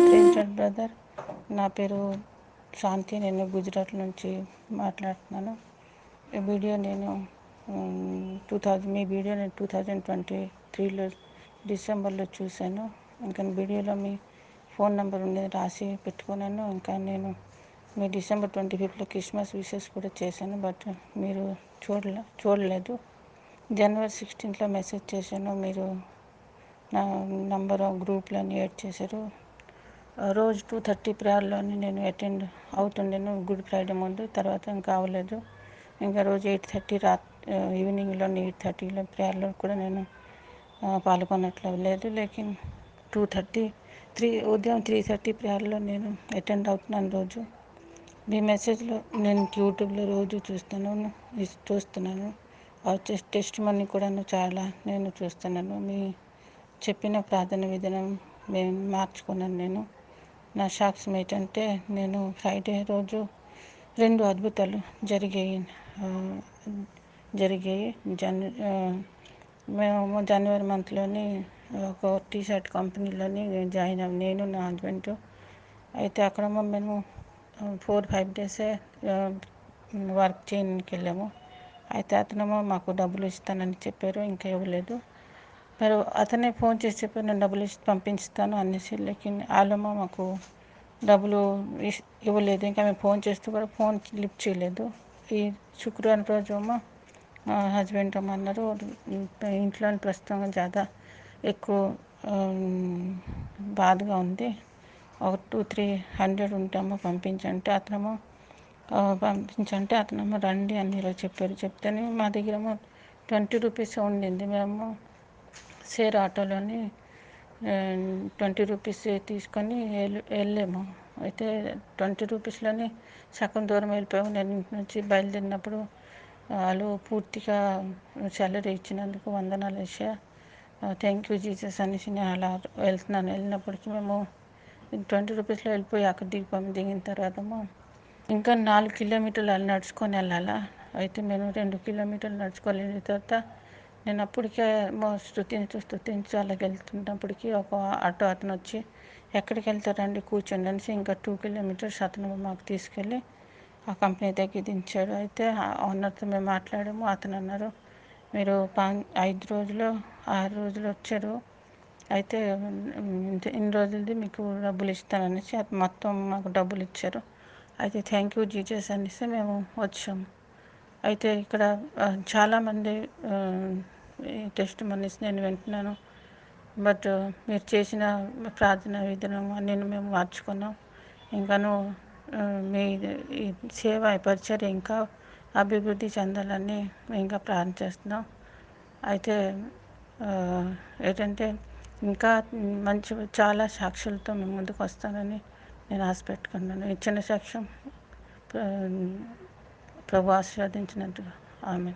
Premchand brother, నా పేరు శాంతి. నేను గుజరాత్ నుంచి మాట్లాడుతున్నాను. ఈ వీడియో నేను మీ వీడియో నేను 2023లో డిసెంబర్లో చూశాను. ఇంకా వీడియోలో మీ ఫోన్ నెంబర్ ఉండేది రాసి పెట్టుకున్నాను. ఇంకా నేను మీ డిసెంబర్ 25లో క్రిస్మస్ విషెస్ కూడా చేశాను, బట్ మీరు చూడలేదు. జనవరి 16లో మెసేజ్ చేశాను, మీరు నా నంబర్ గ్రూప్లోని యాడ్ చేశారు. రోజు 2:30 ప్రేయర్లోని నేను అటెండ్ అవుతుండేను, గుడ్ ఫ్రైడే ముందు. తర్వాత ఇంకా అవ్వలేదు. ఇంకా రోజు 8:30 ఈవినింగ్లోని 8:30లో ప్రేయర్లో కూడా నేను పాల్గొనట్లు లేదు. లేకిన్ 2:30 ఉదయం 3:30 ప్రేయర్లో నేను అటెండ్ అవుతున్నాను రోజు. మీ మెసేజ్లో నేను యూట్యూబ్లో రోజు చూస్తున్నాను. టెస్ట్ మనీ కూడా చాలా నేను చూస్తున్నాను. మీ చెప్పిన ప్రార్థన విధానం మేము మార్చుకున్నాను. నేను నా సాక్ష్యం ఏంటంటే, నేను ఫ్రైడే రోజు 2 అద్భుతాలు జరిగాయి. మేము జనవరి మంత్లోని ఒక టీషర్ట్ కంపెనీలోని జాయిన్ అయ్యాము, నేను నా హస్బెండ్. అయితే అక్కడ మేము 4-5 డేసే వర్క్ చేయడానికి వెళ్ళాము. అయితే అతనేమో మాకు డబ్బులు ఇస్తానని చెప్పారు, ఇంకా ఇవ్వలేదు. మరి అతనే ఫోన్ చేసి చెప్పారు, నేను డబ్బులు పంపిస్తాను అనేసి. లేకిన్ వాళ్ళేమో మాకు డబ్బులు ఇవ్వలేదు. ఇంకా మేము ఫోన్ చేస్తూ కూడా ఫోన్ లిఫ్ట్ చేయలేదు. ఈ శుక్రవారం రోజు ఏమో మా హస్బెండ్ అన్నారు, ఇంట్లో ప్రస్తుతం చాలా ఎక్కువ బాధగా ఉంది, ఒక 200-300 ఉంటామో పంపించంటే అతనేమో రండి అని ఇలా చెప్పారు. చెప్తేనే మా దగ్గరేమో 20 రూపీస్ ఉండింది. మేము షేర్ ఆటోలోని 20 రూపీస్ తీసుకొని వెళ్ళాము. అయితే 20 రూపీస్లోని సగం దూరం వెళ్ళిపోయాము. నేను ఇంటి నుంచి బయలుదేరినప్పుడు వాళ్ళు పూర్తిగా సాలరీ ఇచ్చినందుకు వందనాలు వేసా, థ్యాంక్ యూ జీసస్ అనేసి నేను అలా వెళ్ళినప్పటికీ మేము 20 రూపీస్లో వెళ్ళిపోయి అక్కడ దిగిన తర్వాత ఇంకా 4 కిలోమీటర్లు అలా నడుచుకొని వెళ్ళాలా. అయితే మేము 2 కిలోమీటర్లు నడుచుకొని వెళ్ళిన తర్వాత నేను అప్పటికే స్తుతించు అలాగ వెళ్తున్నప్పటికీ ఒక ఆటో అతను వచ్చి, ఎక్కడికి వెళ్తారండి, కూర్చోండి అనేసి ఇంకా 2 కిలోమీటర్స్ అతను మాకు తీసుకెళ్ళి ఆ కంపెనీ దగ్గర దించాడు. అయితే ఓనర్తో మేము మాట్లాడాము. అతను అన్నారు, మీరు 5 రోజులు 6 రోజులు వచ్చారు, అయితే ఇన్ని రోజులది మీకు డబ్బులు ఇస్తాననేసి అది మొత్తం మాకు డబ్బులు ఇచ్చారు. అయితే థ్యాంక్ యూ జీసస్ అనేసి మేము వచ్చాము. అయితే ఇక్కడ చాలామంది టెస్ట్ మనీస్ నేను వింటున్నాను, బట్ మీరు చేసిన ప్రార్థన విధానం నేను మేము మార్చుకున్నాం. ఇంకాను మీ ఈ సేవ పరిచర్య ఇంకా అభివృద్ధి చెందాలని ఇంకా ప్రార్థన చేస్తున్నాం. అయితే ఏంటంటే ఇంకా మంచి చాలా సాక్షులతో మేము ముందుకు వస్తానని నేను ఆశ పెట్టుకున్నాను. ఇచ్చిన సాక్ష్యం ప్రభు ఆశీర్వదించినట్టు. ఆమెన్.